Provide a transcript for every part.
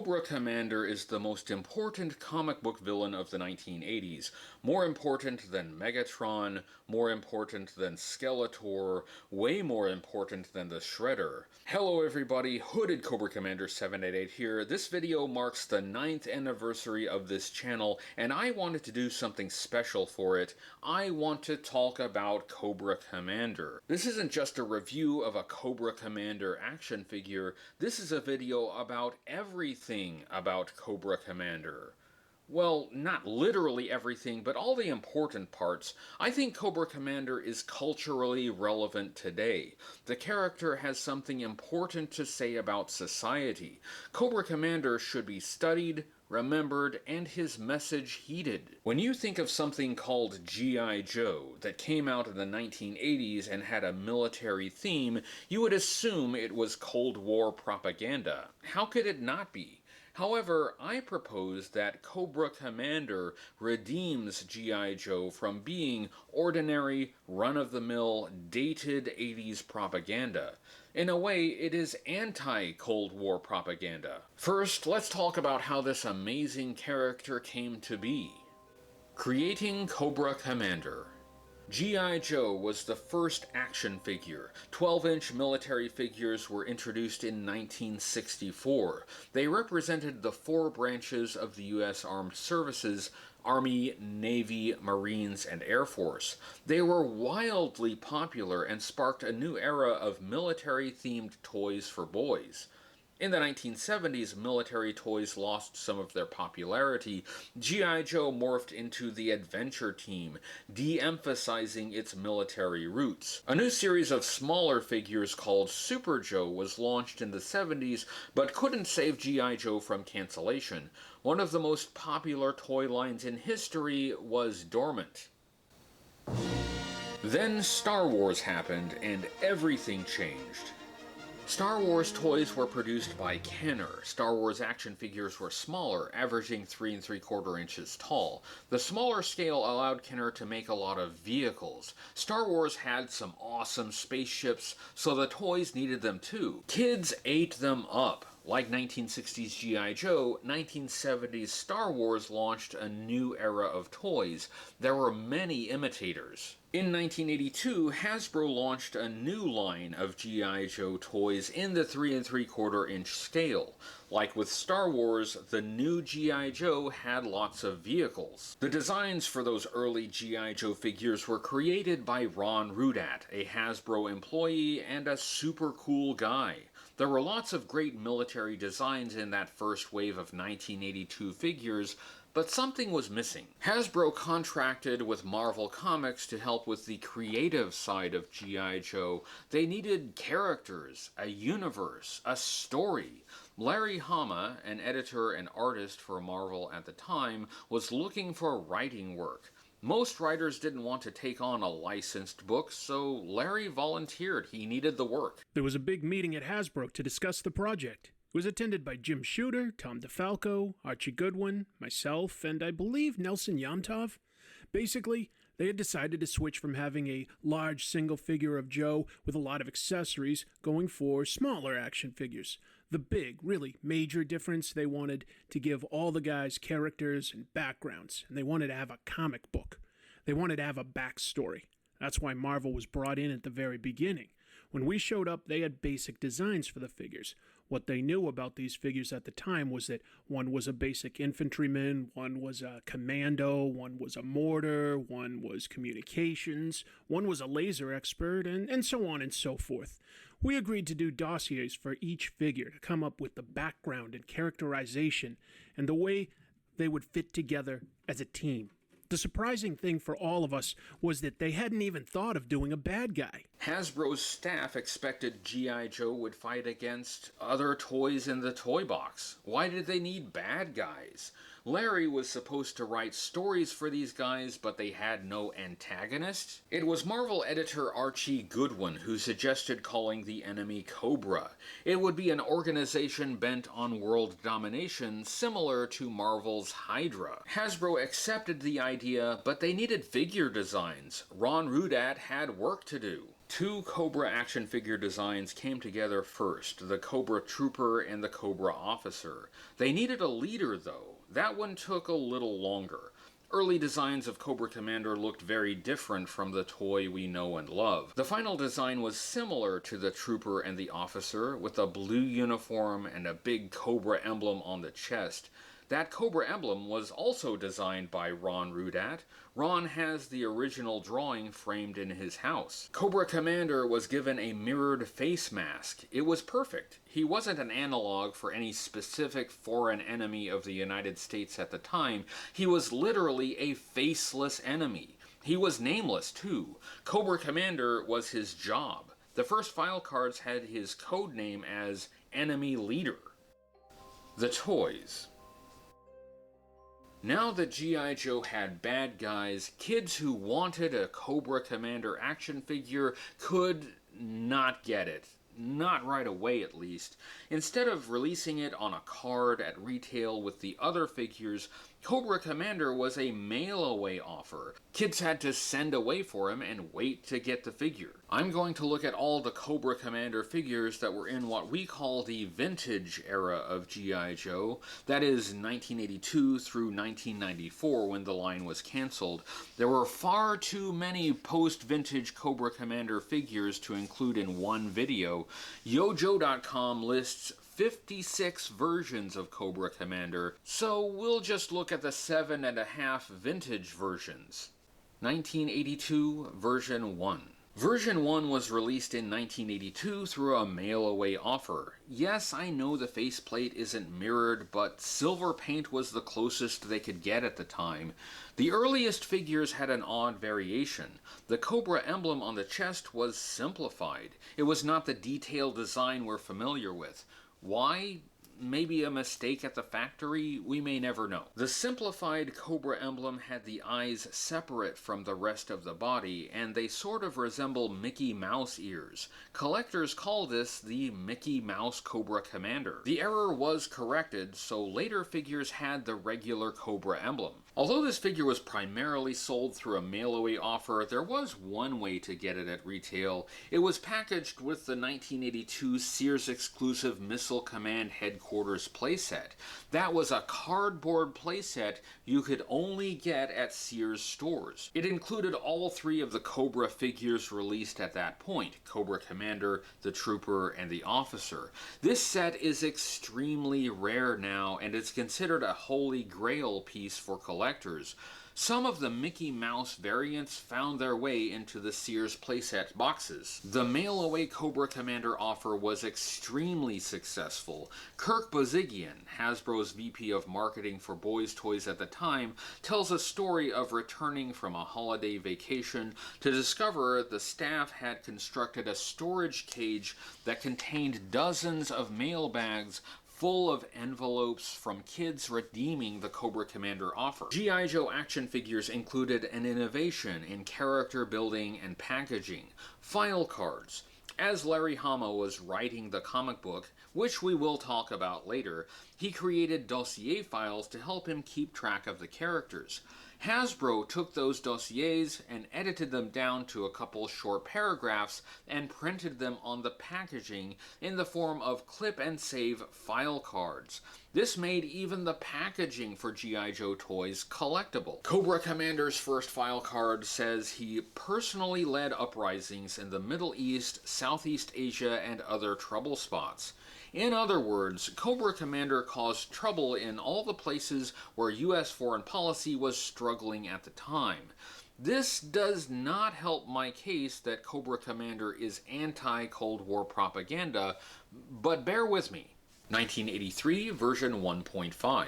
Cobra Commander is the most important comic book villain of the 1980s. More important than Megatron, more important than Skeletor, way more important than the Shredder. Hello everybody, Hooded Cobra Commander 788 here. This video marks the 9th anniversary of this channel, and I wanted to do something special for it. I want to talk about Cobra Commander. This isn't just a review of a Cobra Commander action figure, this is a video about everything about Cobra Commander. Well, not literally everything, but all the important parts. I think Cobra Commander is culturally relevant today. The character has something important to say about society. Cobra Commander should be studied, remembered, and his message heeded. When you think of something called G.I. Joe that came out in the 1980s and had a military theme, you would assume it was Cold War propaganda. How could it not be? However, I propose that Cobra Commander redeems G.I. Joe from being ordinary, run-of-the-mill, dated 80s propaganda. In a way, it is anti-Cold War propaganda. First, let's talk about how this amazing character came to be. Creating Cobra Commander. G.I. Joe was the first action figure. 12-inch military figures were introduced in 1964. They represented the four branches of the U.S. Armed Services: Army, Navy, Marines, and Air Force. They were wildly popular and sparked a new era of military-themed toys for boys. In the 1970s, military toys lost some of their popularity. G.I. Joe morphed into the adventure team, de-emphasizing its military roots. A new series of smaller figures called Super Joe was launched in the 70s, but couldn't save G.I. Joe from cancellation. One of the most popular toy lines in history was dormant. Then Star Wars happened, and everything changed. Star Wars toys were produced by Kenner. Star Wars action figures were smaller, averaging 3 3/4 inches tall. The smaller scale allowed Kenner to make a lot of vehicles. Star Wars had some awesome spaceships, so the toys needed them too. Kids ate them up. Like 1960s G.I. Joe, 1970s Star Wars launched a new era of toys. There were many imitators. In 1982, Hasbro launched a new line of G.I. Joe toys in the 3 3/4 inch scale. Like with Star Wars, the new G.I. Joe had lots of vehicles. The designs for those early G.I. Joe figures were created by Ron Rudat, a Hasbro employee and a super cool guy. There were lots of great military designs in that first wave of 1982 figures, but something was missing. Hasbro contracted with Marvel Comics to help with the creative side of G.I. Joe. They needed characters, a universe, a story. Larry Hama, an editor and artist for Marvel at the time, was looking for writing work. Most writers didn't want to take on a licensed book, so Larry volunteered. He needed the work. There was a big meeting at Hasbro to discuss the project. It was attended by Jim Shooter, Tom DeFalco, Archie Goodwin, myself, and I believe Nelson Yomtov. Basically, they had decided to switch from having a large single figure of Joe with a lot of accessories going for smaller action figures. The big, really major difference, they wanted to give all the guys characters and backgrounds, and they wanted to have a comic book. They wanted to have a backstory. That's why Marvel was brought in at the very beginning. When we showed up, they had basic designs for the figures. What they knew about these figures at the time was that one was a basic infantryman, one was a commando, one was a mortar, one was communications, one was a laser expert, and so on and so forth. We agreed to do dossiers for each figure to come up with the background and characterization and the way they would fit together as a team. The surprising thing for all of us was that they hadn't even thought of doing a bad guy. Hasbro's staff expected G.I. Joe would fight against other toys in the toy box. Why did they need bad guys? Larry was supposed to write stories for these guys, but they had no antagonist. It was Marvel editor Archie Goodwin who suggested calling the enemy Cobra. It would be an organization bent on world domination, similar to Marvel's Hydra. Hasbro accepted the idea, but they needed figure designs. Ron Rudat had work to do. Two Cobra action figure designs came together first, the Cobra Trooper and the Cobra Officer. They needed a leader though. That one took a little longer. Early designs of Cobra Commander looked very different from the toy we know and love. The final design was similar to the Trooper and the Officer, with a blue uniform and a big Cobra emblem on the chest. That Cobra emblem was also designed by Ron Rudat. Ron has the original drawing framed in his house. Cobra Commander was given a mirrored face mask. It was perfect. He wasn't an analog for any specific foreign enemy of the United States at the time. He was literally a faceless enemy. He was nameless too. Cobra Commander was his job. The first file cards had his code name as Enemy Leader. The toys. Now that G.I. Joe had bad guys, kids who wanted a Cobra Commander action figure could not get it. Not right away, at least. Instead of releasing it on a card at retail with the other figures, Cobra Commander was a mail-away offer. Kids had to send away for him and wait to get the figure. I'm going to look at all the Cobra Commander figures that were in what we call the vintage era of G.I. Joe. That is 1982 through 1994 when the line was canceled. There were far too many post-vintage Cobra Commander figures to include in one video. Yojo.com lists 56 versions of Cobra Commander, so we'll just look at the 7.5 vintage versions. 1982 version 1. Version 1 was released in 1982 through a mail-away offer. Yes, I know the faceplate isn't mirrored, but silver paint was the closest they could get at the time. The earliest figures had an odd variation. The Cobra emblem on the chest was simplified. It was not the detailed design we're familiar with. Why? Maybe a mistake at the factory? We may never know. The simplified Cobra emblem had the eyes separate from the rest of the body, and they sort of resemble Mickey Mouse ears. Collectors call this the Mickey Mouse Cobra Commander. The error was corrected, so later figures had the regular Cobra emblem. Although this figure was primarily sold through a mail-away offer, there was one way to get it at retail. It was packaged with the 1982 Sears exclusive Missile Command Headquarters playset. That was a cardboard playset you could only get at Sears stores. It included all three of the Cobra figures released at that point: Cobra Commander, the Trooper, and the Officer. This set is extremely rare now, and it's considered a holy grail piece for collectors. Some of the Mickey Mouse variants found their way into the Sears playset boxes. The mail-away Cobra Commander offer was extremely successful. Kirk Bozigian, Hasbro's VP of Marketing for Boys Toys at the time, tells a story of returning from a holiday vacation to discover the staff had constructed a storage cage that contained dozens of mail bags full of envelopes from kids redeeming the Cobra Commander offer. G.I. Joe action figures included an innovation in character building and packaging: file cards. As Larry Hama was writing the comic book, which we will talk about later, he created dossier files to help him keep track of the characters. Hasbro took those dossiers and edited them down to a couple short paragraphs and printed them on the packaging in the form of clip and save file cards. This made even the packaging for G.I. Joe toys collectible. Cobra Commander's first file card says he personally led uprisings in the Middle East, Southeast Asia, and other trouble spots. In other words, Cobra Commander caused trouble in all the places where U.S. foreign policy was struggling at the time. This does not help my case that Cobra Commander is anti-Cold War propaganda, but bear with me. 1983 version 1.5.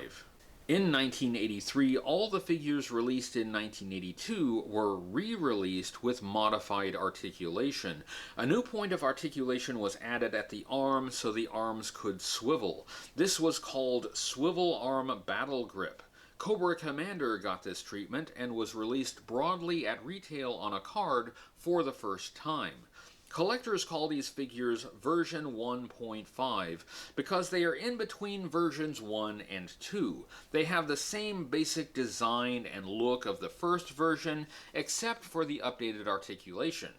In 1983, all the figures released in 1982 were re-released with modified articulation. A new point of articulation was added at the arm so the arms could swivel. This was called Swivel Arm Battle Grip. Cobra Commander got this treatment and was released broadly at retail on a card for the first time. Collectors call these figures version 1.5 because they are in between versions 1 and 2. They have the same basic design and look of the first version, except for the updated articulation.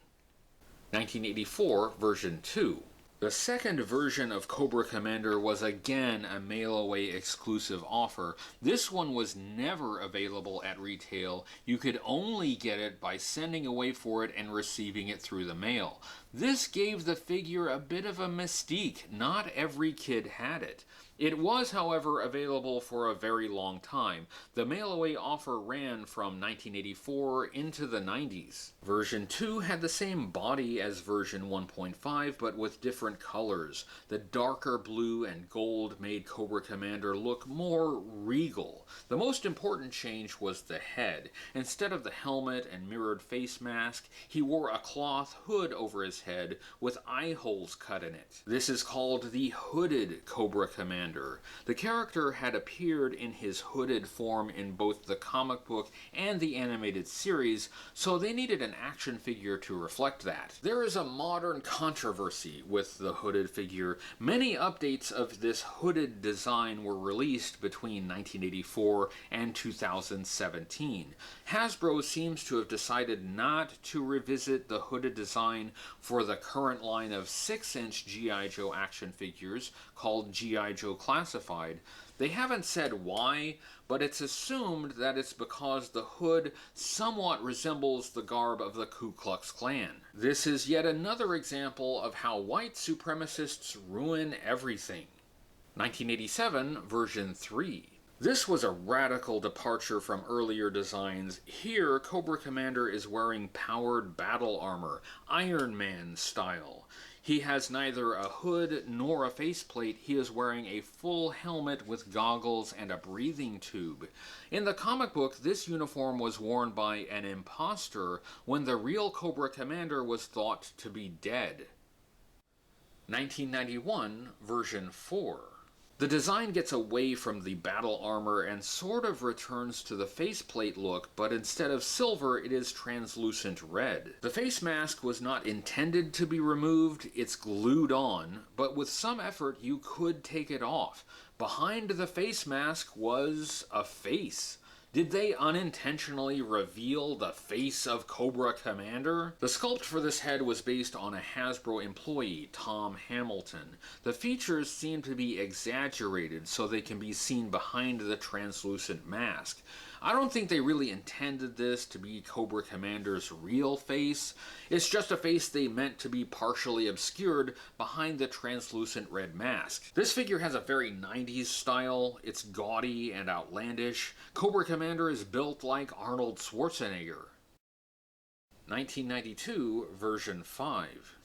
1984 version 2. The second version of Cobra Commander was again a mail-away exclusive offer. This one was never available at retail. You could only get it by sending away for it and receiving it through the mail. This gave the figure a bit of a mystique. Not every kid had it. It was, however, available for a very long time. The mail-away offer ran from 1984 into the 90s. Version 2 had the same body as version 1.5, but with different colors. The darker blue and gold made Cobra Commander look more regal. The most important change was the head. Instead of the helmet and mirrored face mask, he wore a cloth hood over his head with eye holes cut in it. This is called the hooded Cobra Commander. The character had appeared in his hooded form in both the comic book and the animated series, so they needed an action figure to reflect that. There is a modern controversy with the hooded figure. Many updates of this hooded design were released between 1984 and 2017. Hasbro seems to have decided not to revisit the hooded design for the current line of 6-inch G.I. Joe action figures called G.I. Joe Classified. They haven't said why, but it's assumed that it's because the hood somewhat resembles the garb of the Ku Klux Klan. This is yet another example of how white supremacists ruin everything. 1987 version 3. This was a radical departure from earlier designs. Here, Cobra Commander is wearing powered battle armor, Iron Man style. He has neither a hood nor a faceplate. He is wearing a full helmet with goggles and a breathing tube. In the comic book, this uniform was worn by an imposter when the real Cobra Commander was thought to be dead. 1991 version 4. The design gets away from the battle armor and sort of returns to the faceplate look, but instead of silver, it is translucent red. The face mask was not intended to be removed, it's glued on, but with some effort you could take it off. Behind the face mask was a face. Did they unintentionally reveal the face of Cobra Commander? The sculpt for this head was based on a Hasbro employee, Tom Hamilton. The features seem to be exaggerated so they can be seen behind the translucent mask. I don't think they really intended this to be Cobra Commander's real face. It's just a face they meant to be partially obscured behind the translucent red mask. This figure has a very 90s style. It's gaudy and outlandish. Cobra Commander is built like Arnold Schwarzenegger. 1992 version 5.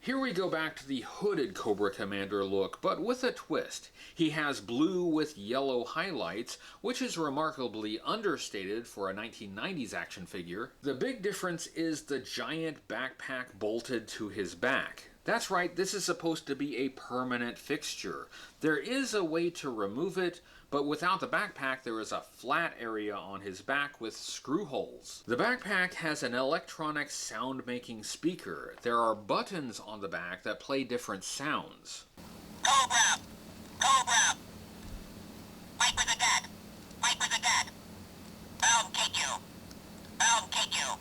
Here we go back to the hooded Cobra Commander look, but with a twist. He has blue with yellow highlights, which is remarkably understated for a 1990s action figure. The big difference is the giant backpack bolted to his back. That's right, this is supposed to be a permanent fixture. There is a way to remove it, but without the backpack there is a flat area on his back with screw holes. The backpack has an electronic sound-making speaker. There are buttons on the back that play different sounds. Cobra! Cobra! Fight with the dead! Fight with the dead! I'll get you! I'll get you!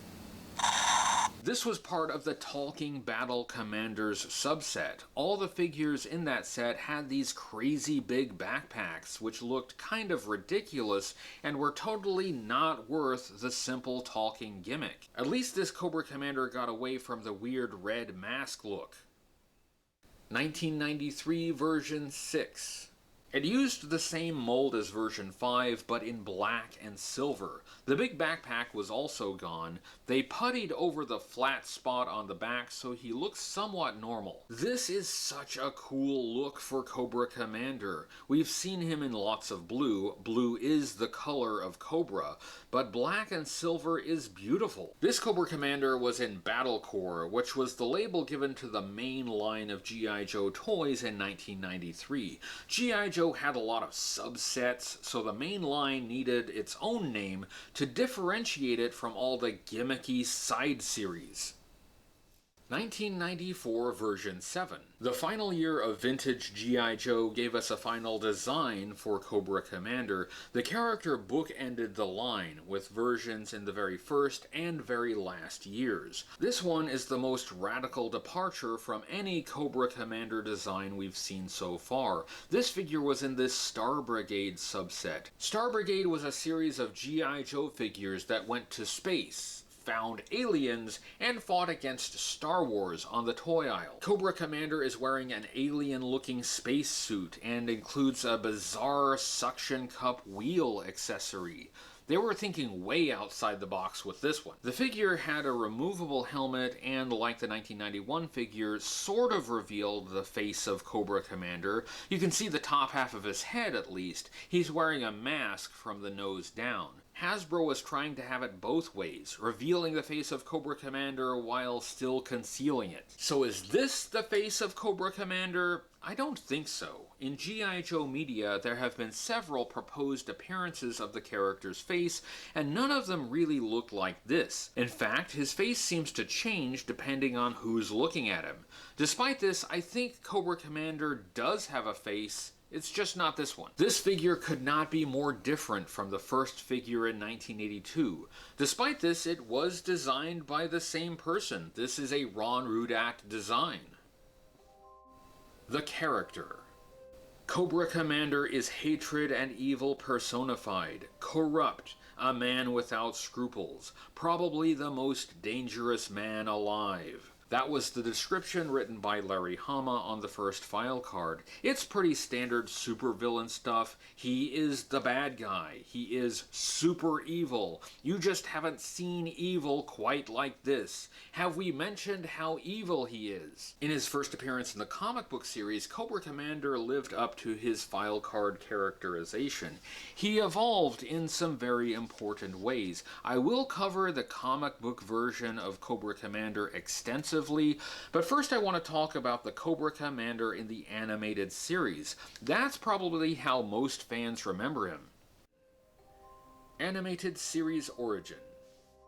This was part of the Talking Battle Commanders subset. All the figures in that set had these crazy big backpacks, which looked kind of ridiculous and were totally not worth the simple talking gimmick. At least this Cobra Commander got away from the weird red mask look. 1993 version 6. It used the same mold as version 5, but in black and silver. The big backpack was also gone. They puttied over the flat spot on the back so he looks somewhat normal. This is such a cool look for Cobra Commander. We've seen him in lots of blue. Blue is the color of Cobra, but black and silver is beautiful. This Cobra Commander was in Battle Corps, which was the label given to the main line of G.I. Joe toys in 1993. G.I. Joe had a lot of subsets, so the main line needed its own name to differentiate it from all the gimmicky side series. 1994 version 7. The final year of vintage G.I. Joe gave us a final design for Cobra Commander. The character bookended the line with versions in the very first and very last years. This one is the most radical departure from any Cobra Commander design we've seen so far. This figure was in this Star Brigade subset. Star Brigade was a series of G.I. Joe figures that went to space, found aliens, and fought against Star Wars on the toy aisle. Cobra Commander is wearing an alien-looking spacesuit and includes a bizarre suction cup wheel accessory. They were thinking way outside the box with this one. The figure had a removable helmet and, like the 1991 figure, sort of revealed the face of Cobra Commander. You can see the top half of his head at least. He's wearing a mask from the nose down. Hasbro was trying to have it both ways, revealing the face of Cobra Commander while still concealing it. So is this the face of Cobra Commander? I don't think so. In G.I. Joe media, there have been several proposed appearances of the character's face, and none of them really look like this. In fact, his face seems to change depending on who's looking at him. Despite this, I think Cobra Commander does have a face. It's just not this one. This figure could not be more different from the first figure in 1982. Despite this, it was designed by the same person. This is a Ron Rudat design. The character. Cobra Commander is hatred and evil personified, corrupt, a man without scruples, probably the most dangerous man alive. That was the description written by Larry Hama on the first file card. It's pretty standard supervillain stuff. He is the bad guy. He is super evil. You just haven't seen evil quite like this. Have we mentioned how evil he is? In his first appearance in the comic book series, Cobra Commander lived up to his file card characterization. He evolved in some very important ways. I will cover the comic book version of Cobra Commander extensively, but first I want to talk about the Cobra Commander in the animated series. That's probably how most fans remember him. Animated series origin.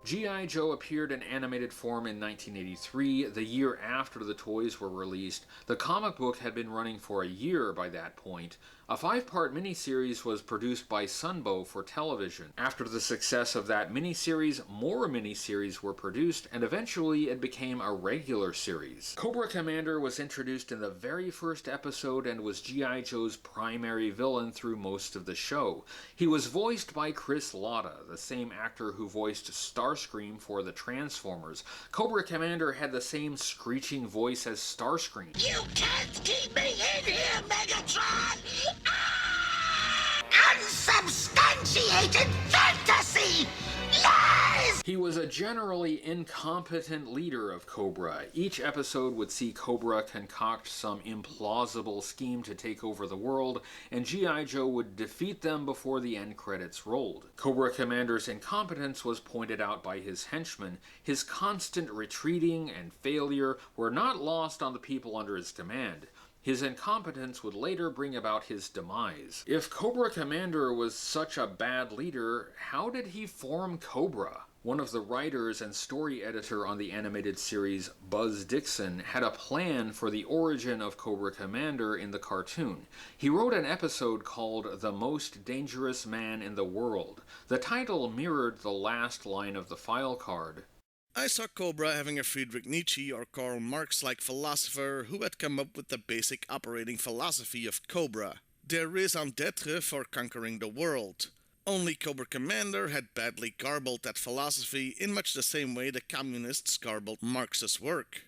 G.I. Joe appeared in animated form in 1983, the year after the toys were released. The comic book had been running for a year by that point. A 5-part miniseries was produced by Sunbow for television. After the success of that miniseries, more miniseries were produced, and eventually it became a regular series. Cobra Commander was introduced in the very first episode and was G.I. Joe's primary villain through most of the show. He was voiced by Chris Latta, the same actor who voiced Starscream for the Transformers. Cobra Commander had the same screeching voice as Starscream. You can't keep me in here, Megatron! Unsubstantiated fantasy! Lies! He was a generally incompetent leader of Cobra. Each episode would see Cobra concoct some implausible scheme to take over the world, and G.I. Joe would defeat them before the end credits rolled. Cobra Commander's incompetence was pointed out by his henchmen. His constant retreating and failure were not lost on the people under his command. His incompetence would later bring about his demise. If Cobra Commander was such a bad leader, how did he form Cobra? One of the writers and story editor on the animated series, Buzz Dixon, had a plan for the origin of Cobra Commander in the cartoon. He wrote an episode called The Most Dangerous Man in the World. The title mirrored the last line of the file card. I saw Cobra having a Friedrich Nietzsche or Karl Marx-like philosopher who had come up with the basic operating philosophy of Cobra, their raison d'etre for conquering the world. Only Cobra Commander had badly garbled that philosophy in much the same way the communists garbled Marx's work.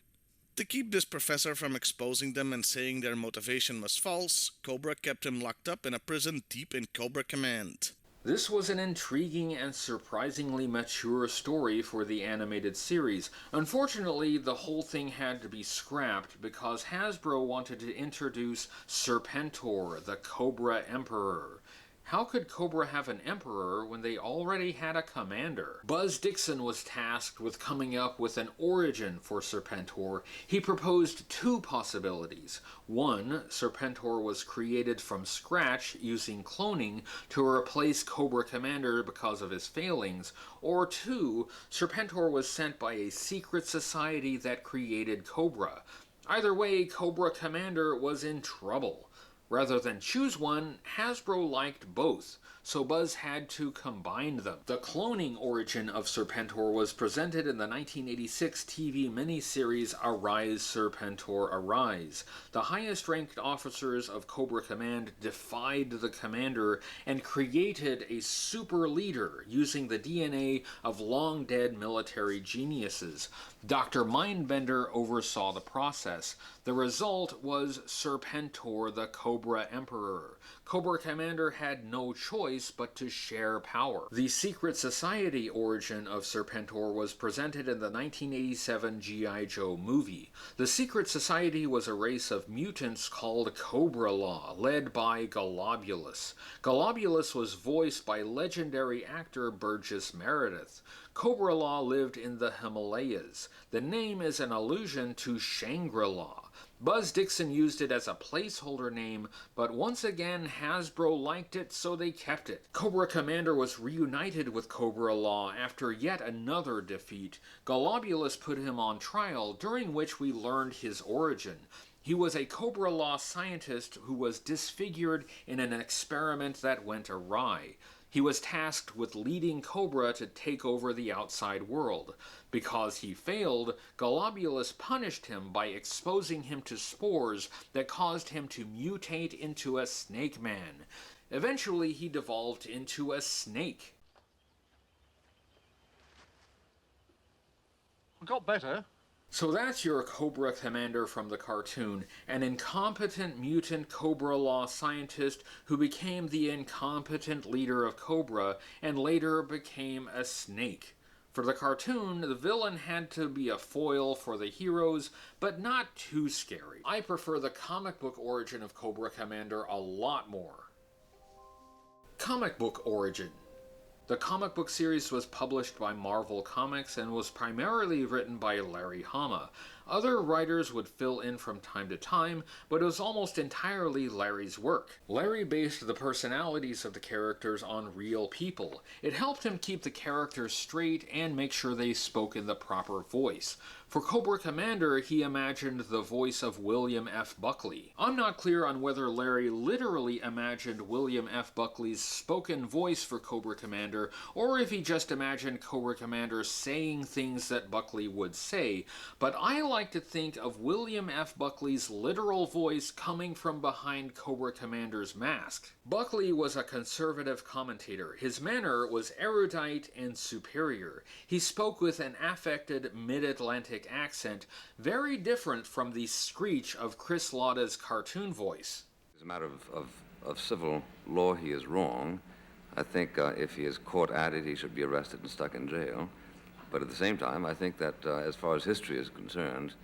To keep this professor from exposing them and saying their motivation was false, Cobra kept him locked up in a prison deep in Cobra Command. This was an intriguing and surprisingly mature story for the animated series. Unfortunately, the whole thing had to be scrapped because Hasbro wanted to introduce Serpentor, the Cobra Emperor. How could Cobra have an emperor when they already had a commander? Buzz Dixon was tasked with coming up with an origin for Serpentor. He proposed two possibilities. One, Serpentor was created from scratch using cloning to replace Cobra Commander because of his failings. Or two, Serpentor was sent by a secret society that created Cobra. Either way, Cobra Commander was in trouble. Rather than choose one, Hasbro liked both, so Buzz had to combine them. The cloning origin of Serpentor was presented in the 1986 TV miniseries Arise Serpentor Arise. The highest-ranked officers of Cobra Command defied the commander and created a super leader using the DNA of long-dead military geniuses. Dr. Mindbender oversaw the process. The result was Serpentor, the Cobra Emperor. Cobra Commander had no choice but to share power. The secret society origin of Serpentor was presented in the 1987 G.I. Joe movie. The secret society was a race of mutants called Cobra Law, led by Globulus. Globulus was voiced by legendary actor Burgess Meredith. Cobra Law lived in the Himalayas. The name is an allusion to Shangri-La. Buzz Dixon used it as a placeholder name, but once again Hasbro liked it, so they kept it. Cobra Commander was reunited with Cobra Law after yet another defeat. Globulus put him on trial, during which we learned his origin. He was a Cobra Law scientist who was disfigured in an experiment that went awry. He was tasked with leading Cobra to take over the outside world. Because he failed, Globulus punished him by exposing him to spores that caused him to mutate into a snake man. Eventually, he devolved into a snake. Got better. So that's your Cobra Commander from the cartoon, an incompetent mutant Cobra Law scientist who became the incompetent leader of Cobra and later became a snake. For the cartoon, the villain had to be a foil for the heroes, but not too scary. I prefer the comic book origin of Cobra Commander a lot more. Comic book origin. The comic book series was published by Marvel Comics and was primarily written by Larry Hama. Other writers would fill in from time to time, but it was almost entirely Larry's work. Larry based the personalities of the characters on real people. It helped him keep the characters straight and make sure they spoke in the proper voice. For Cobra Commander, he imagined the voice of William F. Buckley. I'm not clear on whether Larry literally imagined William F. Buckley's spoken voice for Cobra Commander, or if he just imagined Cobra Commander saying things that Buckley would say, but I like to think of William F. Buckley's literal voice coming from behind Cobra Commander's mask. Buckley was a conservative commentator. His manner was erudite and superior. He spoke with an affected mid-Atlantic accent, very different from the screech of Chris Lauda's cartoon voice. As a matter of civil law, he is wrong. I think if he is caught at it, he should be arrested and stuck in jail. But at the same time, I think that as far as history is concerned,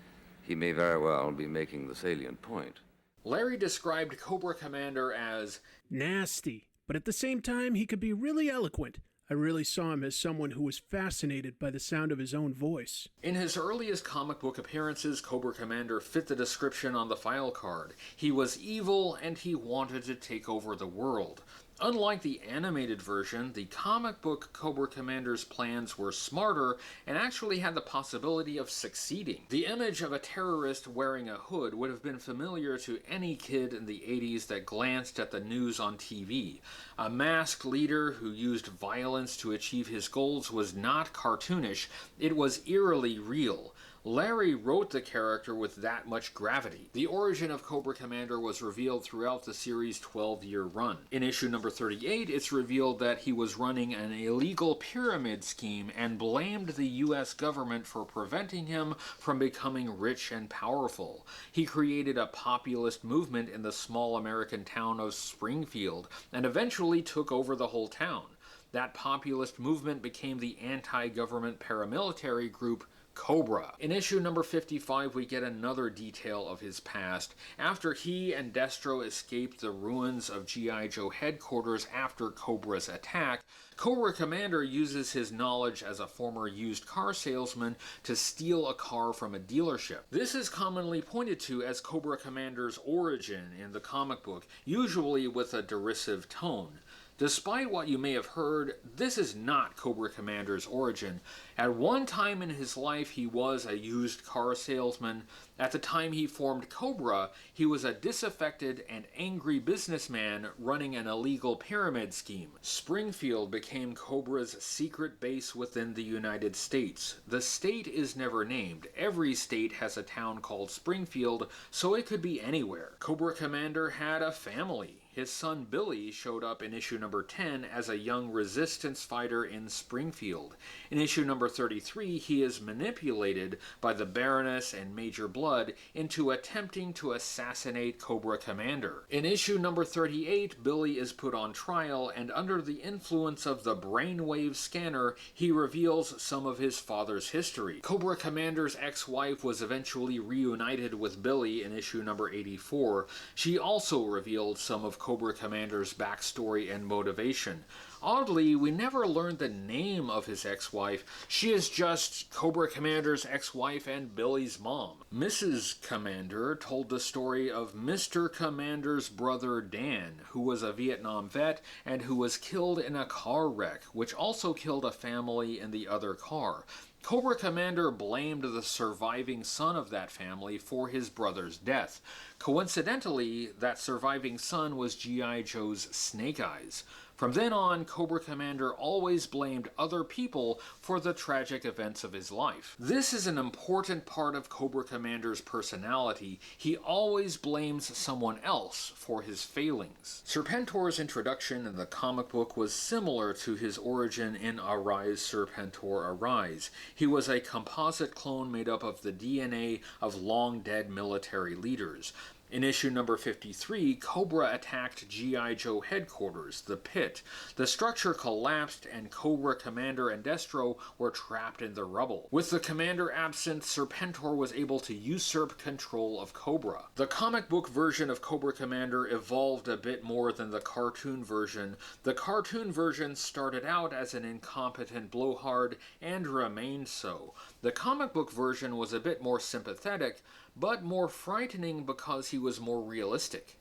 he may very well be making the salient point. Larry described Cobra Commander as nasty, but at the same time, he could be really eloquent. I really saw him as someone who was fascinated by the sound of his own voice. In his earliest comic book appearances, Cobra Commander fit the description on the file card. He was evil and he wanted to take over the world. Unlike the animated version, the comic book Cobra Commander's plans were smarter and actually had the possibility of succeeding. The image of a terrorist wearing a hood would have been familiar to any kid in the 80s that glanced at the news on TV. A masked leader who used violence to achieve his goals was not cartoonish, it was eerily real. Larry wrote the character with that much gravity. The origin of Cobra Commander was revealed throughout the series' 12-year run. In issue number 38, it's revealed that he was running an illegal pyramid scheme and blamed the U.S. government for preventing him from becoming rich and powerful. He created a populist movement in the small American town of Springfield and eventually took over the whole town. That populist movement became the anti-government paramilitary group Cobra. In issue number 55, we get another detail of his past. After he and Destro escaped the ruins of G.I. Joe headquarters after Cobra's attack, Cobra Commander uses his knowledge as a former used car salesman to steal a car from a dealership. This is commonly pointed to as Cobra Commander's origin in the comic book, usually with a derisive tone. Despite what you may have heard, this is not Cobra Commander's origin. At one time in his life, he was a used car salesman. At the time he formed Cobra, he was a disaffected and angry businessman running an illegal pyramid scheme. Springfield became Cobra's secret base within the United States. The state is never named. Every state has a town called Springfield, so it could be anywhere. Cobra Commander had a family. His son Billy showed up in issue number 10 as a young resistance fighter in Springfield. In issue number 33, he is manipulated by the Baroness and Major Blood into attempting to assassinate Cobra Commander. In issue number 38, Billy is put on trial, and under the influence of the brainwave scanner, he reveals some of his father's history. Cobra Commander's ex-wife was eventually reunited with Billy in issue number 84. She also revealed some of Cobra Commander's backstory and motivation. Oddly, we never learned the name of his ex-wife. She is just Cobra Commander's ex-wife and Billy's mom. Mrs. Commander told the story of Mr. Commander's brother Dan, who was a Vietnam vet and who was killed in a car wreck, which also killed a family in the other car. Cobra Commander blamed the surviving son of that family for his brother's death. Coincidentally, that surviving son was G.I. Joe's Snake Eyes. From then on, Cobra Commander always blamed other people for the tragic events of his life. This is an important part of Cobra Commander's personality. He always blames someone else for his failings. Serpentor's introduction in the comic book was similar to his origin in Arise Serpentor Arise. He was a composite clone made up of the DNA of long-dead military leaders. In issue number 53, Cobra attacked G.I. Joe headquarters, the Pit. The structure collapsed and Cobra Commander and Destro were trapped in the rubble. With the commander absent, Serpentor was able to usurp control of Cobra. The comic book version of Cobra Commander evolved a bit more than the cartoon version. The cartoon version started out as an incompetent blowhard and remained so. The comic book version was a bit more sympathetic, but more frightening because he was more realistic.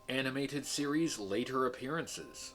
Animated series later appearances.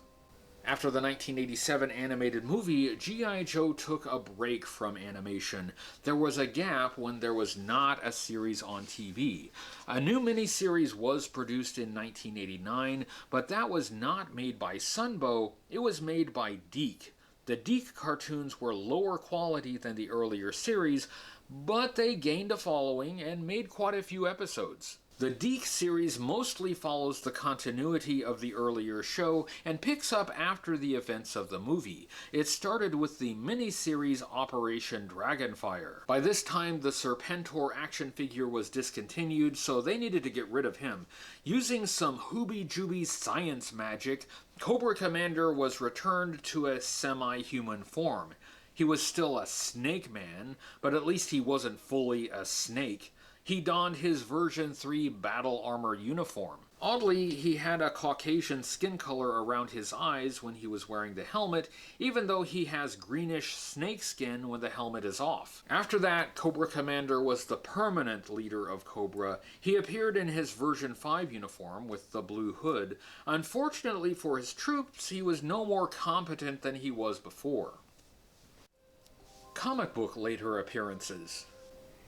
After the 1987 animated movie, G.I. Joe took a break from animation. There was a gap when there was not a series on TV. A new miniseries was produced in 1989, but that was not made by Sunbow, it was made by Deke. The Deke cartoons were lower quality than the earlier series, but they gained a following and made quite a few episodes. The Deke series mostly follows the continuity of the earlier show and picks up after the events of the movie. It started with the miniseries Operation Dragonfire. By this time, the Serpentor action figure was discontinued, so they needed to get rid of him. Using some hooby-jooby science magic, Cobra Commander was returned to a semi-human form. He was still a snake man, but at least he wasn't fully a snake. He donned his version 3 battle armor uniform. Oddly, he had a Caucasian skin color around his eyes when he was wearing the helmet, even though he has greenish snake skin when the helmet is off. After that, Cobra Commander was the permanent leader of Cobra. He appeared in his version 5 uniform with the blue hood. Unfortunately for his troops, he was no more competent than he was before. Comic book later appearances.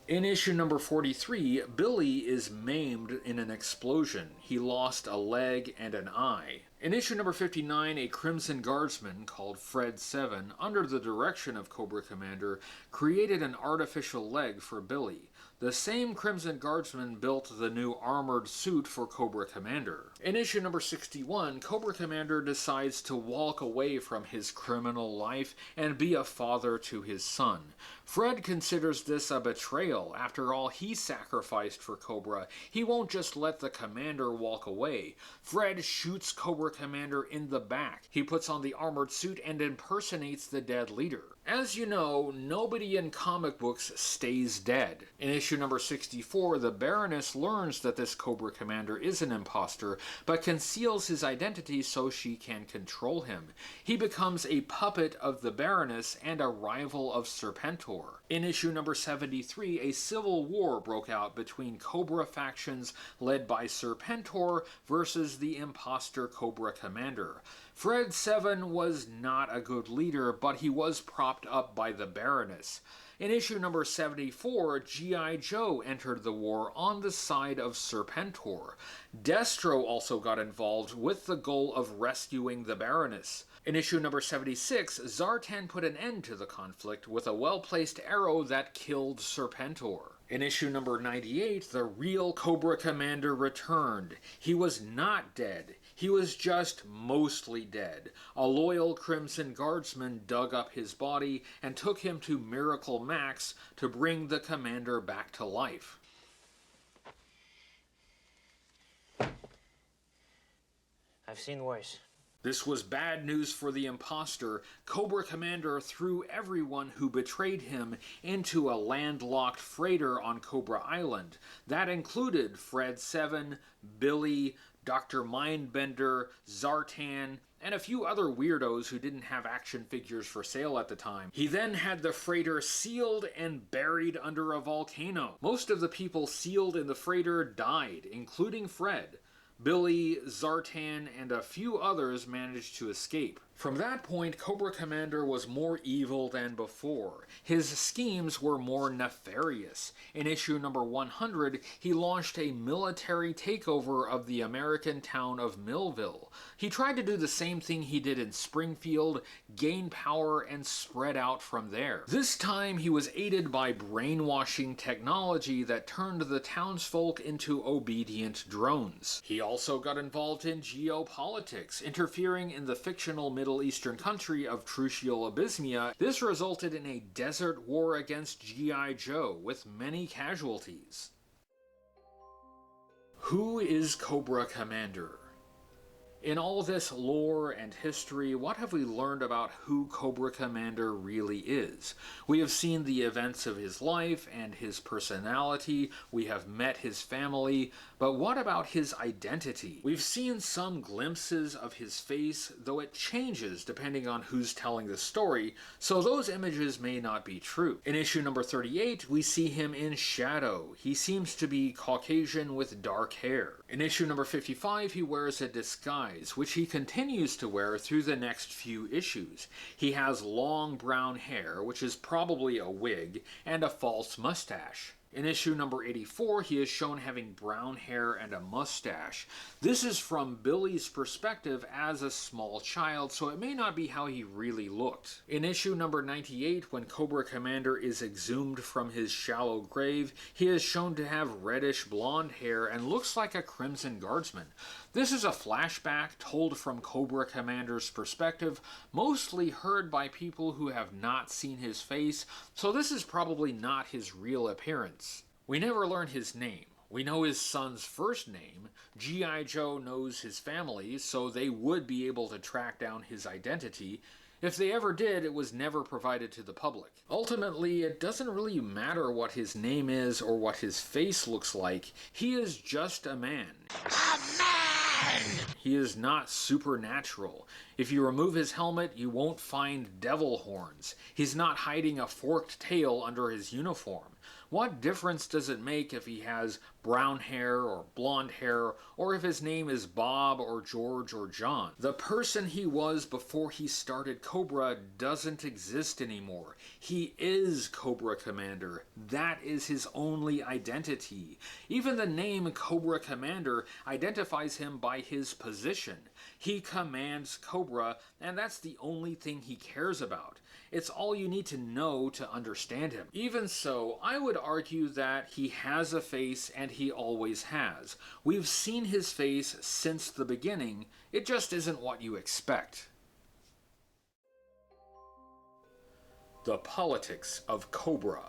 In issue number 43, Billy is maimed in an explosion. He lost a leg and an eye. In issue number 59, a Crimson Guardsman called Fred 7, under the direction of Cobra Commander, created an artificial leg for Billy. The same Crimson Guardsman built the new armored suit for Cobra Commander. In issue number 61, Cobra Commander decides to walk away from his criminal life and be a father to his son. Fred considers this a betrayal. After all he sacrificed for Cobra, he won't just let the commander walk away. Fred shoots Cobra Commander in the back. He puts on the armored suit and impersonates the dead leader. As you know, nobody in comic books stays dead. In issue number 64, the Baroness learns that this Cobra Commander is an imposter, but conceals his identity so she can control him. He becomes a puppet of the Baroness and a rival of Serpentor. In issue number 73, a civil war broke out between Cobra factions led by Serpentor versus the imposter Cobra Commander. Fred 7 was not a good leader, but he was propped up by the Baroness. In issue number 74, G.I. Joe entered the war on the side of Serpentor. Destro also got involved with the goal of rescuing the Baroness. In issue number 76, Zartan put an end to the conflict with a well-placed arrow that killed Serpentor. In issue number 98, the real Cobra Commander returned. He was not dead. He was just mostly dead. A loyal Crimson Guardsman dug up his body and took him to Miracle Max to bring the commander back to life. I've seen worse. This was bad news for the imposter. Cobra Commander threw everyone who betrayed him into a landlocked freighter on Cobra Island. That included Fred 7, Billy, Dr. Mindbender, Zartan, and a few other weirdos who didn't have action figures for sale at the time. He then had the freighter sealed and buried under a volcano. Most of the people sealed in the freighter died, including Fred. Billy, Zartan, and a few others managed to escape. From that point, Cobra Commander was more evil than before. His schemes were more nefarious. In issue number 100, he launched a military takeover of the American town of Millville. He tried to do the same thing he did in Springfield, gain power and spread out from there. This time he was aided by brainwashing technology that turned the townsfolk into obedient drones. He also got involved in geopolitics, interfering in the fictional Middle Eastern country of Trucial Abysmia. This resulted in a desert war against G.I. Joe, with many casualties. Who is Cobra Commander? In all this lore and history, what have we learned about who Cobra Commander really is? We have seen the events of his life and his personality. We have met his family. But what about his identity? We've seen some glimpses of his face, though it changes depending on who's telling the story, so those images may not be true. In issue number 38, we see him in shadow. He seems to be Caucasian with dark hair. In issue number 55, he wears a disguise, which he continues to wear through the next few issues. He has long brown hair, which is probably a wig, and a false mustache. In issue number 84, he is shown having brown hair and a mustache. This is from Billy's perspective as a small child, so it may not be how he really looked. In issue number 98, when Cobra Commander is exhumed from his shallow grave, he is shown to have reddish blonde hair and looks like a Crimson Guardsman. This is a flashback told from Cobra Commander's perspective, mostly heard by people who have not seen his face, so this is probably not his real appearance. We never learn his name. We know his son's first name. G.I. Joe knows his family, so they would be able to track down his identity. If they ever did, it was never provided to the public. Ultimately, it doesn't really matter what his name is or what his face looks like. He is just a man. A man! He is not supernatural. If you remove his helmet, you won't find devil horns. He's not hiding a forked tail under his uniform. What difference does it make if he has brown hair or blonde hair, or if his name is Bob or George or John? The person he was before he started Cobra doesn't exist anymore. He is Cobra Commander. That is his only identity. Even the name Cobra Commander identifies him by his position. He commands Cobra, and that's the only thing he cares about. It's all you need to know to understand him. Even so, I would argue that he has a face and he always has. We've seen his face since the beginning. It just isn't what you expect. The politics of Cobra.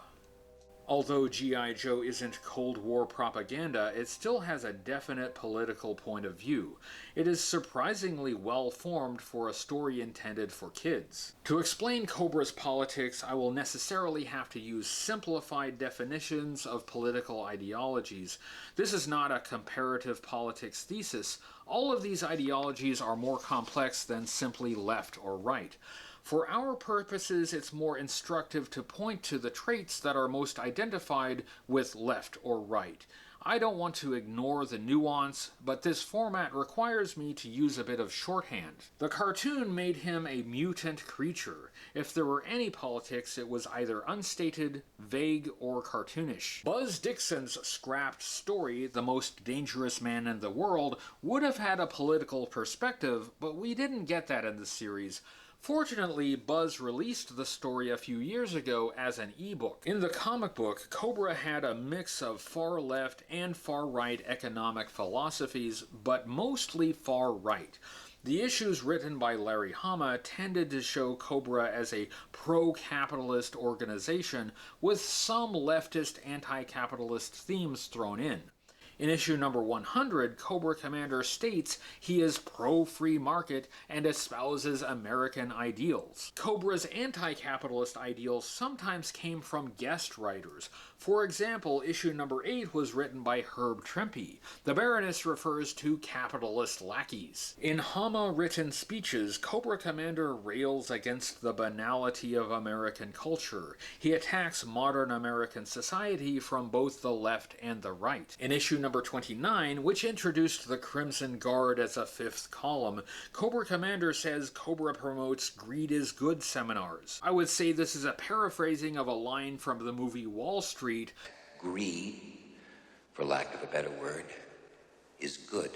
Although G.I. Joe isn't Cold War propaganda, it still has a definite political point of view. It is surprisingly well formed for a story intended for kids. To explain Cobra's politics, I will necessarily have to use simplified definitions of political ideologies. This is not a comparative politics thesis. All of these ideologies are more complex than simply left or right. For our purposes, it's more instructive to point to the traits that are most identified with left or right. I don't want to ignore the nuance, but this format requires me to use a bit of shorthand. The cartoon made him a mutant creature. If there were any politics, it was either unstated, vague, or cartoonish. Buzz Dixon's scrapped story, The Most Dangerous Man in the World, would have had a political perspective, but we didn't get that in the series. Fortunately, Buzz released the story a few years ago as an ebook. In the comic book, Cobra had a mix of far-left and far-right economic philosophies, but mostly far-right. The issues written by Larry Hama tended to show Cobra as a pro-capitalist organization with some leftist anti-capitalist themes thrown in. In issue number 100, Cobra Commander states he is pro-free market and espouses American ideals. Cobra's anti-capitalist ideals sometimes came from guest writers. For example, issue number 8 was written by Herb Trimpe. The Baroness refers to capitalist lackeys. In Hama-written speeches, Cobra Commander rails against the banality of American culture. He attacks modern American society from both the left and the right. In issue number 29, which introduced the Crimson Guard as a fifth column, Cobra Commander says Cobra promotes greed is good seminars. I would say this is a paraphrasing of a line from the movie Wall Street. Greed, for lack of a better word, is good.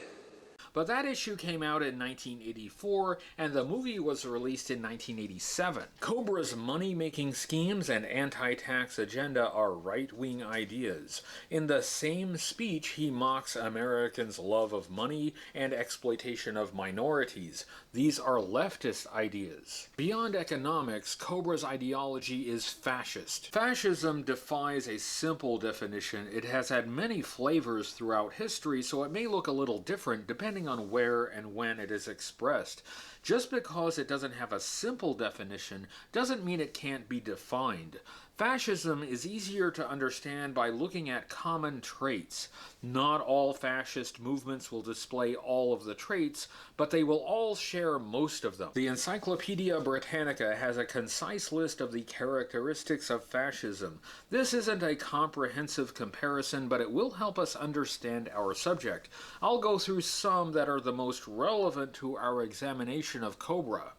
But that issue came out in 1984, and the movie was released in 1987. Cobra's money-making schemes and anti-tax agenda are right-wing ideas. In the same speech, he mocks Americans' love of money and exploitation of minorities. These are leftist ideas. Beyond economics, Cobra's ideology is fascist. Fascism defies a simple definition. It has had many flavors throughout history, so it may look a little different depending on where and when it is expressed. Just because it doesn't have a simple definition doesn't mean it can't be defined. Fascism is easier to understand by looking at common traits. Not all fascist movements will display all of the traits, but they will all share most of them. The Encyclopedia Britannica has a concise list of the characteristics of fascism. This isn't a comprehensive comparison, but it will help us understand our subject. I'll go through some that are the most relevant to our examination of Cobra.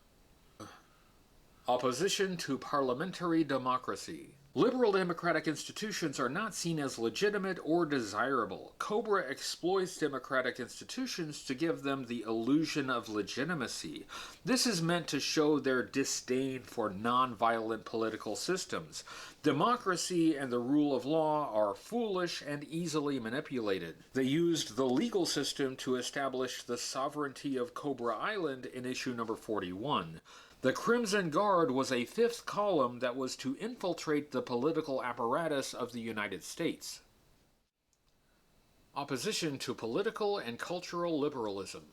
Opposition to parliamentary democracy. Liberal democratic institutions are not seen as legitimate or desirable. Cobra exploits democratic institutions to give them the illusion of legitimacy. This is meant to show their disdain for non-violent political systems. Democracy and the rule of law are foolish and easily manipulated. They used the legal system to establish the sovereignty of Cobra Island in issue number 41. The Crimson Guard was a fifth column that was to infiltrate the political apparatus of the United States. Opposition to political and cultural liberalism.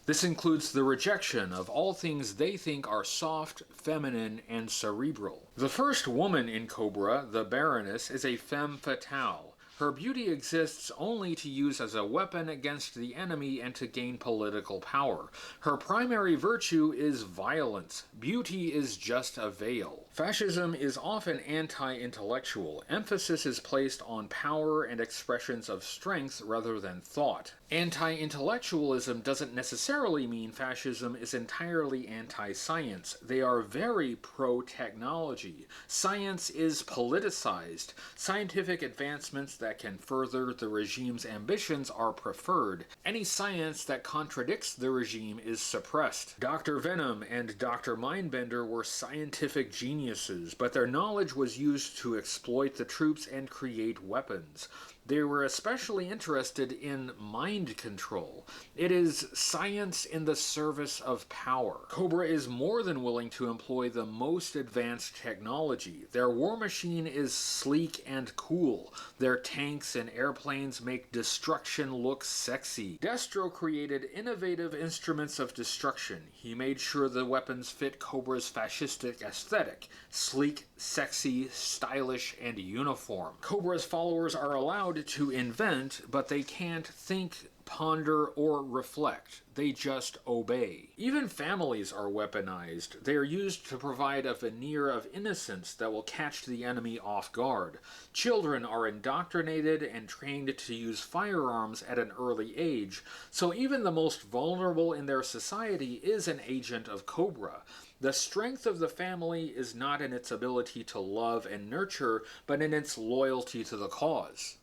This includes the rejection of all things they think are soft, feminine, and cerebral. The first woman in Cobra, the Baroness, is a femme fatale. Her beauty exists only to use as a weapon against the enemy and to gain political power. Her primary virtue is violence. Beauty is just a veil. Fascism is often anti-intellectual. Emphasis is placed on power and expressions of strength rather than thought. Anti-intellectualism doesn't necessarily mean fascism is entirely anti-science. They are very pro-technology. Science is politicized. Scientific advancements that can further the regime's ambitions are preferred. Any science that contradicts the regime is suppressed. Dr. Venom and Dr. Mindbender were scientific geniuses, but their knowledge was used to exploit the troops and create weapons. They were especially interested in mind control. It is science in the service of power. Cobra is more than willing to employ the most advanced technology. Their war machine is sleek and cool. Their tanks and airplanes make destruction look sexy. Destro created innovative instruments of destruction. He made sure the weapons fit Cobra's fascistic aesthetic: sleek, sexy, stylish, and uniform. Cobra's followers are allowed to invent, but they can't think, ponder, or reflect. They just obey. Even families are weaponized. They are used to provide a veneer of innocence that will catch the enemy off guard. Children are indoctrinated and trained to use firearms at an early age, so even the most vulnerable in their society is an agent of Cobra. The strength of the family is not in its ability to love and nurture, but in its loyalty to the cause.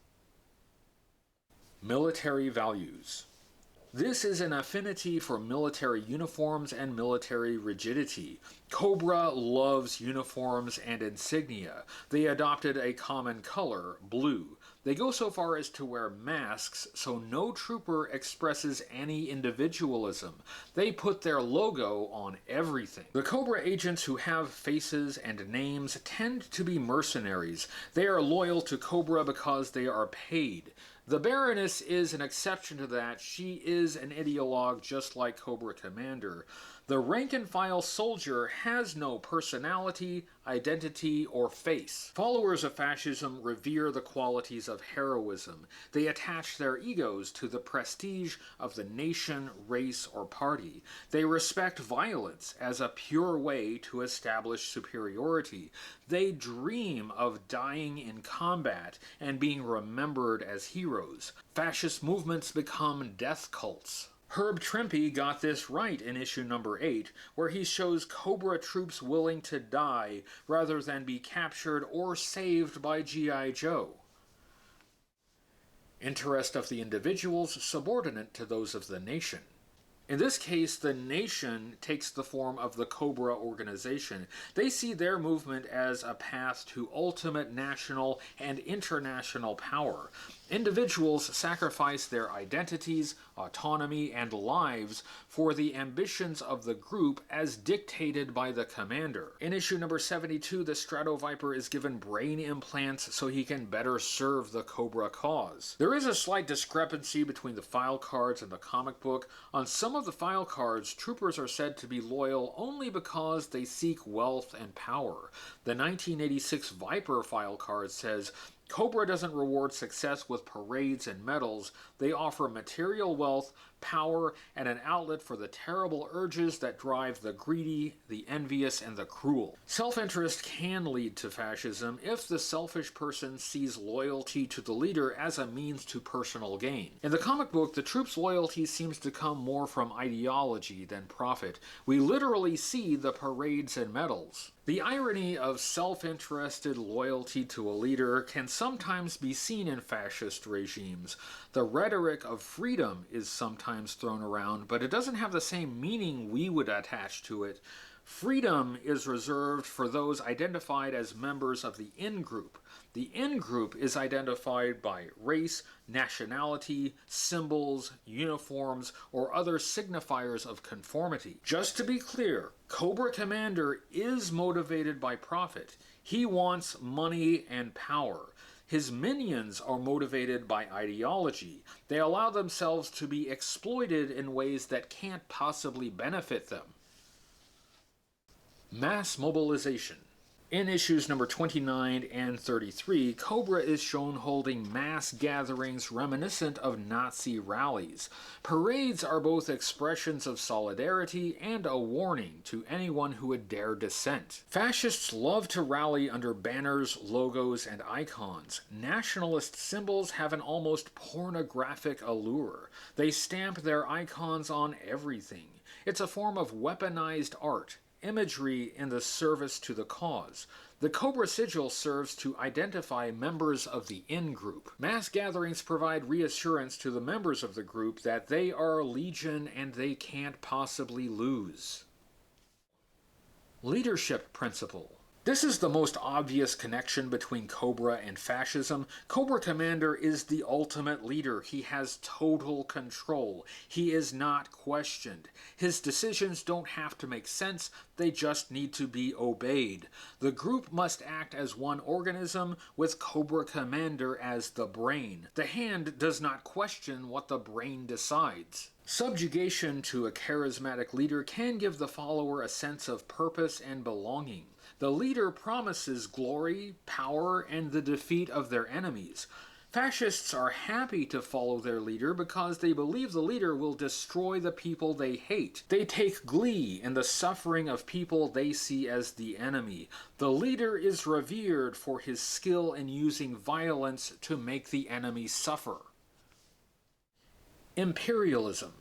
Military values. This is an affinity for military uniforms and military rigidity. Cobra loves uniforms and insignia. They adopted a common color, blue. They go so far as to wear masks so no trooper expresses any individualism. They put their logo on everything. The Cobra agents who have faces and names tend to be mercenaries. They are loyal to Cobra because they are paid. The Baroness is an exception to that. She is an ideologue just like Cobra Commander. The rank-and-file soldier has no personality, identity, or face. Followers of fascism revere the qualities of heroism. They attach their egos to the prestige of the nation, race, or party. They respect violence as a pure way to establish superiority. They dream of dying in combat and being remembered as heroes. Fascist movements become death cults. Herb Trimpe got this right in issue number 8, where he shows Cobra troops willing to die rather than be captured or saved by G.I. Joe. Interest of the individuals subordinate to those of the nation. In this case, the nation takes the form of the Cobra organization. They see their movement as a path to ultimate national and international power. Individuals sacrifice their identities, autonomy, and lives for the ambitions of the group as dictated by the commander. In issue number 72, the Strato Viper is given brain implants so he can better serve the Cobra cause. There is a slight discrepancy between the file cards and the comic book. On some of the file cards, troopers are said to be loyal only because they seek wealth and power. The 1986 Viper file card says, Cobra doesn't reward success with parades and medals. They offer material wealth, power, and an outlet for the terrible urges that drive the greedy, the envious, and the cruel. Self-interest can lead to fascism if the selfish person sees loyalty to the leader as a means to personal gain. In the comic book, the troops' loyalty seems to come more from ideology than profit. We literally see the parades and medals. The irony of self-interested loyalty to a leader can sometimes be seen in fascist regimes. The rhetoric of freedom is sometimes thrown around, but it doesn't have the same meaning we would attach to it. Freedom is reserved for those identified as members of the in-group. The in-group is identified by race, nationality, symbols, uniforms, or other signifiers of conformity. Just to be clear, Cobra Commander is motivated by profit. He wants money and power. His minions are motivated by ideology. They allow themselves to be exploited in ways that can't possibly benefit them. Mass mobilization. In issues number 29 and 33, Cobra is shown holding mass gatherings reminiscent of Nazi rallies. Parades are both expressions of solidarity and a warning to anyone who would dare dissent. Fascists love to rally under banners, logos, and icons. Nationalist symbols have an almost pornographic allure. They stamp their icons on everything. It's a form of weaponized art. Imagery in the service to the cause. The Cobra sigil serves to identify members of the in-group. Mass gatherings provide reassurance to the members of the group that they are a legion and they can't possibly lose. Leadership principle. This is the most obvious connection between Cobra and fascism. Cobra Commander is the ultimate leader. He has total control. He is not questioned. His decisions don't have to make sense, they just need to be obeyed. The group must act as one organism, with Cobra Commander as the brain. The hand does not question what the brain decides. Subjugation to a charismatic leader can give the follower a sense of purpose and belonging. The leader promises glory, power, and the defeat of their enemies. Fascists are happy to follow their leader because they believe the leader will destroy the people they hate. They take glee in the suffering of people they see as the enemy. The leader is revered for his skill in using violence to make the enemy suffer. Imperialism.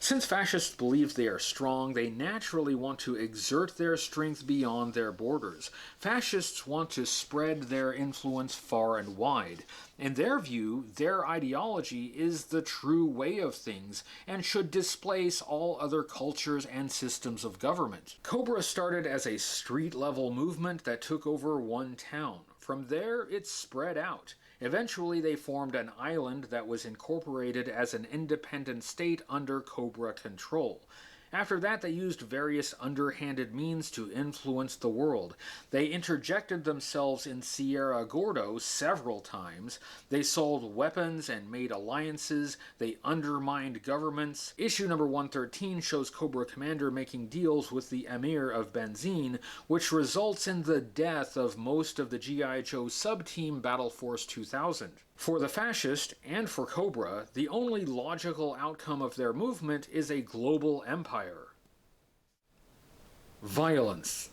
Since fascists believe they are strong, they naturally want to exert their strength beyond their borders. Fascists want to spread their influence far and wide. In their view, their ideology is the true way of things and should displace all other cultures and systems of government. Cobra started as a street-level movement that took over one town. From there, it spread out. Eventually, they formed an island that was incorporated as an independent state under Cobra control. After that, they used various underhanded means to influence the world. They interjected themselves in Sierra Gordo several times. They sold weapons and made alliances. They undermined governments. Issue number 113 shows Cobra Commander making deals with the Emir of Benzine, which results in the death of most of the G.I. Joe sub-team Battle Force 2000. For the fascist, and for Cobra, the only logical outcome of their movement is a global empire. Violence.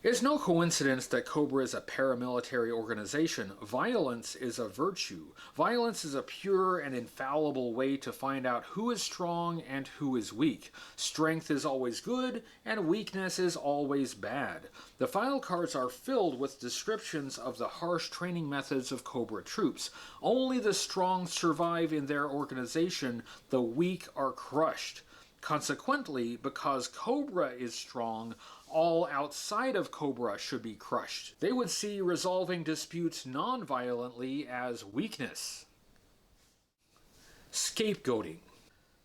It's no coincidence that Cobra is a paramilitary organization. Violence is a virtue. Violence is a pure and infallible way to find out who is strong and who is weak. Strength is always good, and weakness is always bad. The file cards are filled with descriptions of the harsh training methods of Cobra troops. Only the strong survive in their organization, the weak are crushed. Consequently, because Cobra is strong, all outside of Cobra should be crushed. They would see resolving disputes non-violently as weakness. Scapegoating.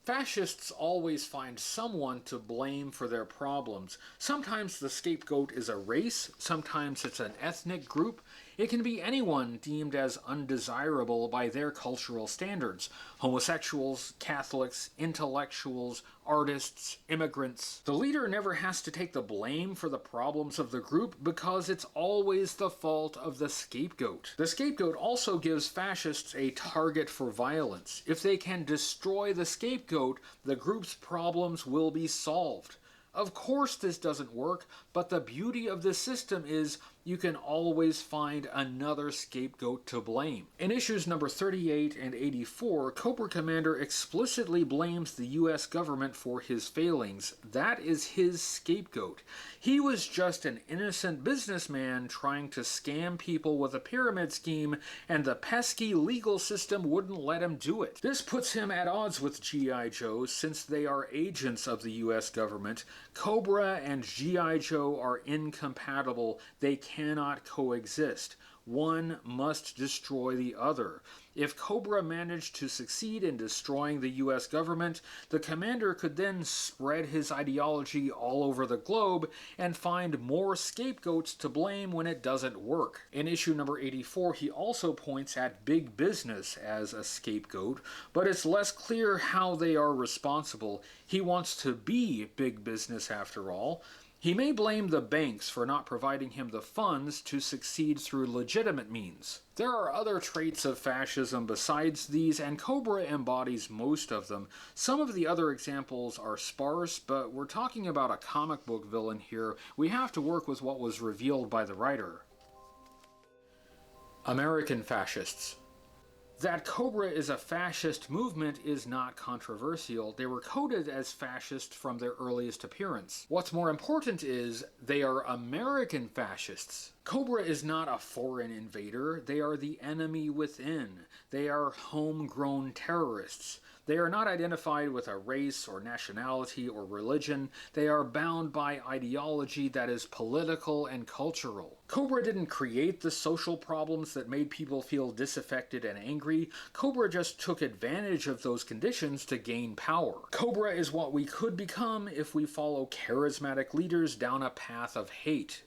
Fascists always find someone to blame for their problems. Sometimes the scapegoat is a race, sometimes it's an ethnic group. It can be anyone deemed as undesirable by their cultural standards. Homosexuals, Catholics, intellectuals, artists, immigrants. The leader never has to take the blame for the problems of the group because it's always the fault of the scapegoat. The scapegoat also gives fascists a target for violence. If they can destroy the scapegoat, the group's problems will be solved. Of course this doesn't work, but the beauty of this system is you can always find another scapegoat to blame. In issues number 38 and 84, Cobra Commander explicitly blames the US government for his failings. That is his scapegoat. He was just an innocent businessman trying to scam people with a pyramid scheme, and the pesky legal system wouldn't let him do it. This puts him at odds with G.I. Joe since they are agents of the US government. Cobra and G.I. Joe are incompatible. They cannot coexist. One must destroy the other. If Cobra managed to succeed in destroying the US government, the commander could then spread his ideology all over the globe and find more scapegoats to blame when it doesn't work. In issue number 84, he also points at big business as a scapegoat, but it's less clear how they are responsible. He wants to be big business after all. He may blame the banks for not providing him the funds to succeed through legitimate means. There are other traits of fascism besides these, and Cobra embodies most of them. Some of the other examples are sparse, but we're talking about a comic book villain here. We have to work with what was revealed by the writer. American fascists. That Cobra is a fascist movement is not controversial. They were coded as fascist from their earliest appearance. What's more important is they are American fascists. Cobra is not a foreign invader. They are the enemy within. They are homegrown terrorists. They are not identified with a race or nationality or religion. They are bound by ideology that is political and cultural. Cobra didn't create the social problems that made people feel disaffected and angry. Cobra just took advantage of those conditions to gain power. Cobra is what we could become if we follow charismatic leaders down a path of hate.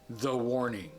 The warning.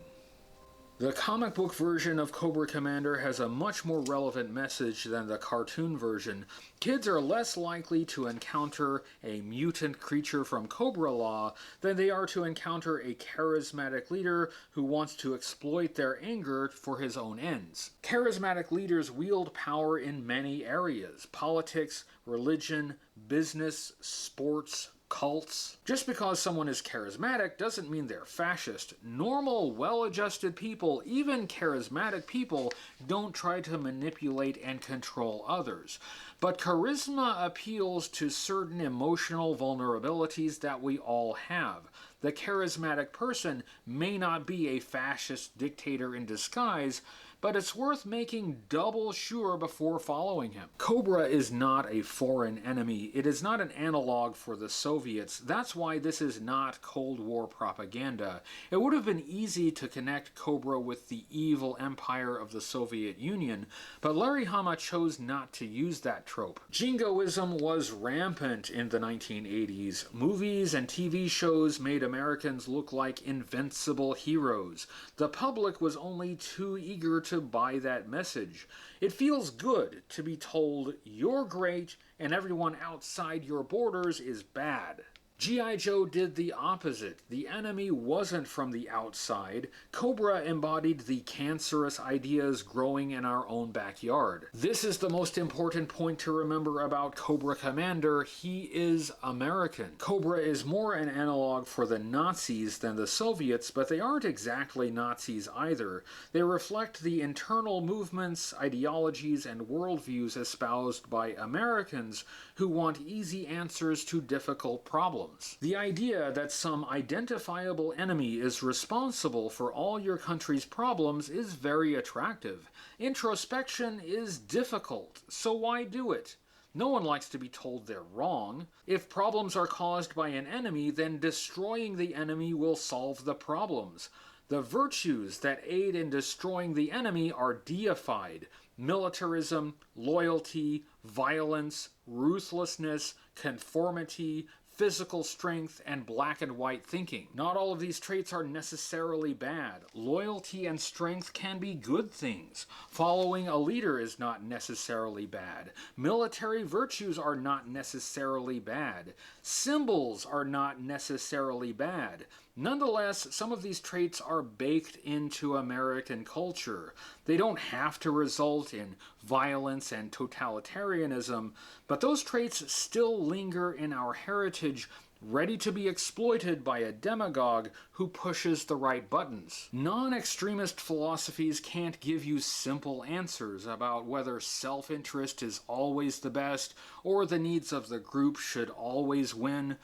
The comic book version of Cobra Commander has a much more relevant message than the cartoon version. Kids are less likely to encounter a mutant creature from Cobra Law than they are to encounter a charismatic leader who wants to exploit their anger for his own ends. Charismatic leaders wield power in many areas: politics, religion, business, sports, cults. Just because someone is charismatic doesn't mean they're fascist. Normal, well-adjusted people, even charismatic people, don't try to manipulate and control others. But charisma appeals to certain emotional vulnerabilities that we all have. The charismatic person may not be a fascist dictator in disguise, but it's worth making double sure before following him. Cobra is not a foreign enemy. It is not an analog for the Soviets. That's why this is not Cold War propaganda. It would have been easy to connect Cobra with the evil empire of the Soviet Union, but Larry Hama chose not to use that trope. Jingoism was rampant in the 1980s. Movies and TV shows made Americans look like invincible heroes. The public was only too eager to buy that message. It feels good to be told you're great and everyone outside your borders is bad. G.I. Joe did the opposite. The enemy wasn't from the outside. Cobra embodied the cancerous ideas growing in our own backyard. This is the most important point to remember about Cobra Commander. He is American. Cobra is more an analog for the Nazis than the Soviets, but they aren't exactly Nazis either. They reflect the internal movements, ideologies, and worldviews espoused by Americans who want easy answers to difficult problems. The idea that some identifiable enemy is responsible for all your country's problems is very attractive. Introspection is difficult, so why do it? No one likes to be told they're wrong. If problems are caused by an enemy, then destroying the enemy will solve the problems. The virtues that aid in destroying the enemy are deified: militarism, loyalty, violence, ruthlessness, conformity, physical strength, and black and white thinking. Not all of these traits are necessarily bad. Loyalty and strength can be good things. Following a leader is not necessarily bad. Military virtues are not necessarily bad. Symbols are not necessarily bad. Nonetheless, some of these traits are baked into American culture. They don't have to result in violence and totalitarianism, but those traits still linger in our heritage, ready to be exploited by a demagogue who pushes the right buttons. Non-extremist philosophies can't give you simple answers about whether self-interest is always the best or the needs of the group should always win.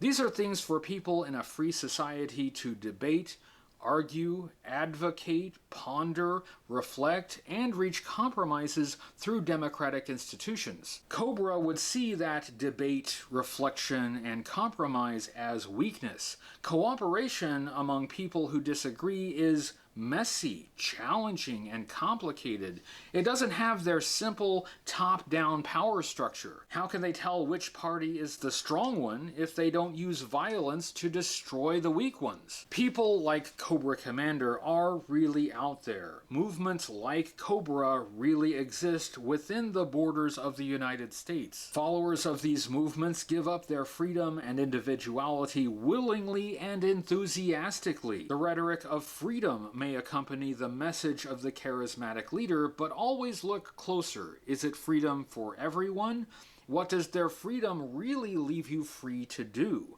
These are things for people in a free society to debate, argue, advocate, ponder, reflect, and reach compromises through democratic institutions. Cobra would see that debate, reflection, and compromise as weakness. Cooperation among people who disagree is messy, challenging, and complicated. It doesn't have their simple top-down power structure. How can they tell which party is the strong one if they don't use violence to destroy the weak ones? People like Cobra Commander are really out there. Movements like Cobra really exist within the borders of the United States. Followers of these movements give up their freedom and individuality willingly and enthusiastically. The rhetoric of freedom may accompany the message of the charismatic leader, but always look closer. Is it freedom for everyone? What does their freedom really leave you free to do?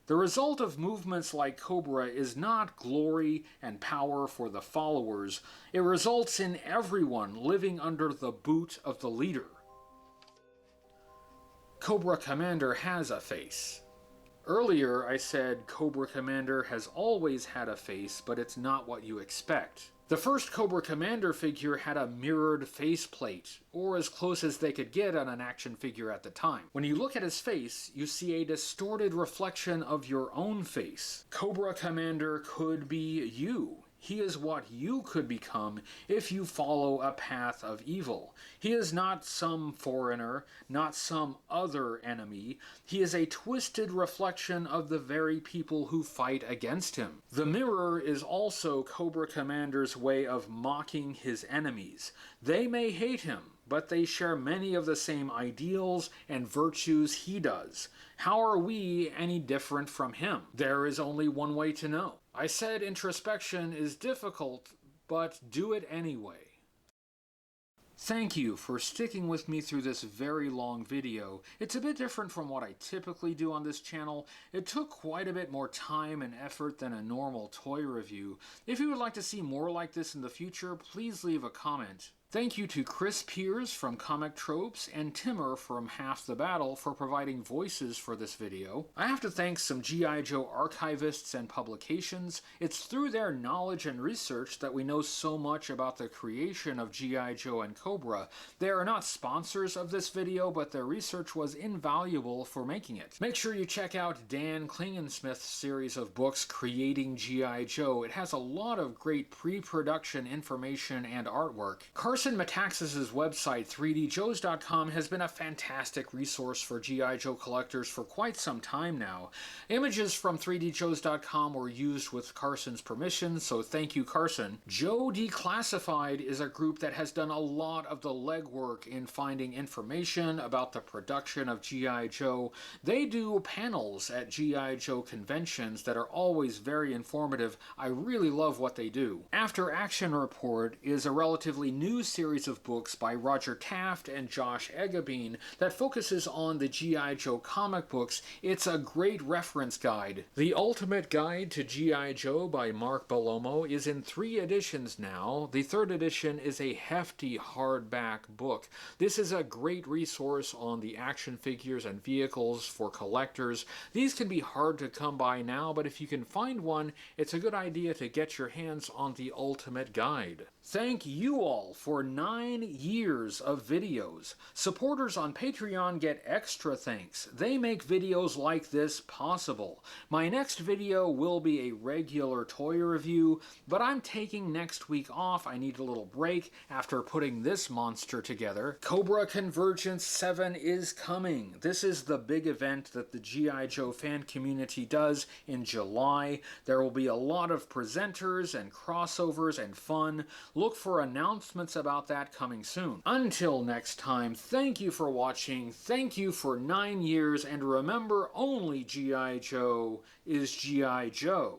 The result of movements like Cobra is not glory and power for the followers. It results in everyone living under the boot of the leader. Cobra Commander has a face. Earlier I said Cobra Commander has always had a face, but it's not what you expect. The first Cobra Commander figure had a mirrored faceplate, or as close as they could get on an action figure at the time. When you look at his face, you see a distorted reflection of your own face. Cobra Commander could be you. He is what you could become if you follow a path of evil. He is not some foreigner, not some other enemy. He is a twisted reflection of the very people who fight against him. The mirror is also Cobra Commander's way of mocking his enemies. They may hate him, but they share many of the same ideals and virtues he does. How are we any different from him? There is only one way to know. I said introspection is difficult, but do it anyway. Thank you for sticking with me through this very long video. It's a bit different from what I typically do on this channel. It took quite a bit more time and effort than a normal toy review. If you would like to see more like this in the future, please leave a comment. Thank you to Chris Piers from Comic Tropes and Timmer from Half the Battle for providing voices for this video. I have to thank some G.I. Joe archivists and publications. It's through their knowledge and research that we know so much about the creation of G.I. Joe and Cobra. They are not sponsors of this video, but their research was invaluable for making it. Make sure you check out Dan Klingensmith's series of books, Creating G.I. Joe. It has a lot of great pre-production information and artwork. Carson Metaxas's website, 3djoes.com, has been a fantastic resource for G.I. Joe collectors for quite some time now. Images from 3djoes.com were used with Carson's permission, so thank you, Carson. Joe Declassified is a group that has done a lot of the legwork in finding information about the production of G.I. Joe. They do panels at G.I. Joe conventions that are always very informative. I really love what they do. After Action Report is a relatively new series of books by Roger Taft and Josh Eggebeen that focuses on the G.I. Joe comic books. It's a great reference guide. The Ultimate Guide to G.I. Joe by Mark Bellomo is in 3 editions now. The 3rd edition is a hefty hardback book. This is a great resource on the action figures and vehicles for collectors. These can be hard to come by now, but if you can find one, it's a good idea to get your hands on the Ultimate Guide. Thank you all for 9 years of videos. Supporters on Patreon get extra thanks. They make videos like this possible. My next video will be a regular toy review, but I'm taking next week off. I need a little break after putting this monster together. Cobra Convergence 7 is coming. This is the big event that the G.I. Joe fan community does in July. There will be a lot of presenters and crossovers and fun. Look for announcements about that coming soon. Until next time, thank you for watching, thank you for 9 years, and remember, only G.I. Joe is G.I. Joe.